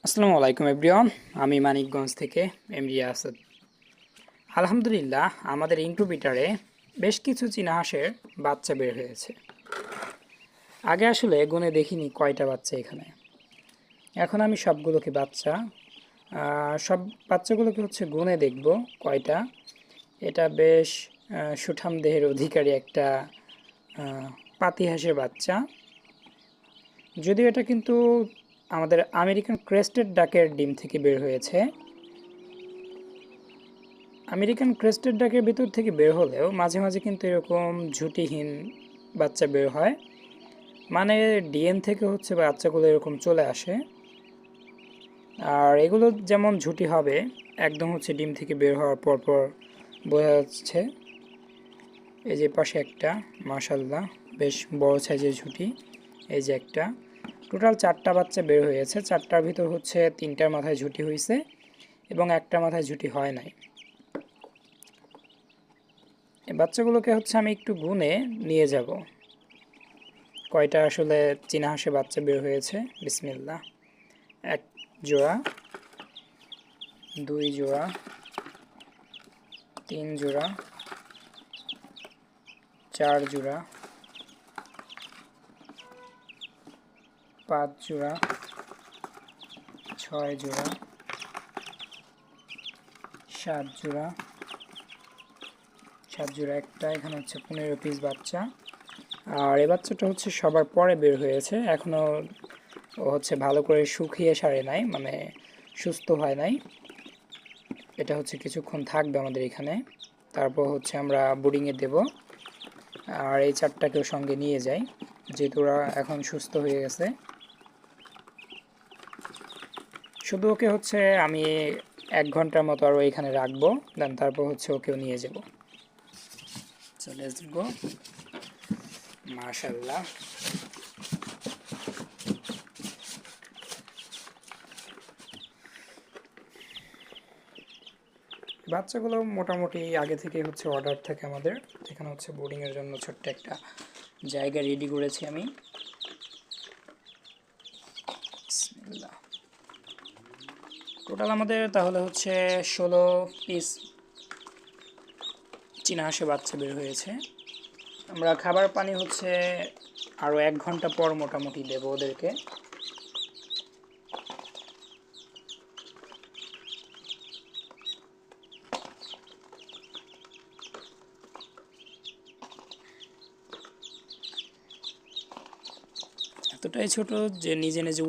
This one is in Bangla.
আসসালামু আলাইকুম এভরিওয়ান। আমি মানিকগঞ্জ থেকে এমডি আসাদ। আলহামদুলিল্লাহ, আমাদের ইনকিউবেটরে বেশ কিছু চীনা হাঁসের বাচ্চা বের হয়েছে। আগে আসলে গুনে দেখিনি কয়টা বাচ্চা এখানে। এখন আমি সবগুলোকে সব বাচ্চাগুলোকে গুনে দেখব কয়টা। এটা বেশ সুঠাম দেহের অধিকারী একটা পাতি হাঁসের বাচ্চা। যদিও এটা কিন্তু আমাদের আমেরিকান ক্রেস্টেড ডাকের ডিম থেকে বের হয়েছে। আমেরিকান ক্রেস্টেড ডাকের ভিতর থেকে বের হলেও মাঝে মাঝে কিন্তু এরকম ঝুঁটিহীন বাচ্চা বের হয়, মানে ডিএন থেকে বাচ্চাগুলো এরকম চলে আসে। আর এগুলো যেমন ঝুঁটি হবে একদম ডিম থেকে বের হওয়ার পর পর বোঝা যাচ্ছে। এই যে পাশে একটা, মাশাল্লাহ বেশ বড় সাইজের ঝুঁটি। এই যে একটা, টোটাল 4টা বাচ্চা বের হয়েছে। 4টার ভিতর 3টার মাথায় ঝুঁটি হয়েছে এবং একটা মাথায় ঝুঁটি হয় নাই। এই বাচ্চাগুলোকে আমি একটু গুনে নিয়ে যাব কয়টা আসলে চীনা হাঁসে বাচ্চা বের হয়েছে। বিসমিল্লাহ। 1 জোড়া, 2 জোড়া, 3 জোড়া, 4 জোড়া, 5 জোড়া, 6 জোড়া, 7 জোড়া, 7 জোড়া একটা। এখানে 15 পিস বাচ্চা। আর এই বাচ্চাটা সবার পরে বের হয়েছে, এখনও ভালো করে শুকিয়ে সারে নাই, মানে সুস্থ হয় নাই। এটা কিছুক্ষণ থাকবে আমাদের এখানে, তারপর আমরা বোর্ডিংয়ে দেব। আর এই 4টাকেও সঙ্গে নিয়ে যাই, যেহেতু ওরা এখন সুস্থ হয়ে গেছে। শুধু ওকে আমি 1 ঘন্টার মতো আরও এখানে রাখবো, দেন তারপর ওকেও নিয়ে যাব। চলে আসবো। মাশাল্লাহ, বাচ্চাগুলো মোটামুটি আগে থেকে অর্ডার থাকে আমাদের। এখানে বোর্ডিংয়ের জন্য ছোট্ট একটা জায়গা রেডি করেছি আমি। টোটাল আমাদের তাহলে 16 পিস চীনা হাঁসে বাচ্চা বের হয়েছে। আমরা খাবার পানি আরও 1 ঘন্টা পর মোটামুটি দেবো ওদেরকে। এতটাই ছোট যে নিজে নিজে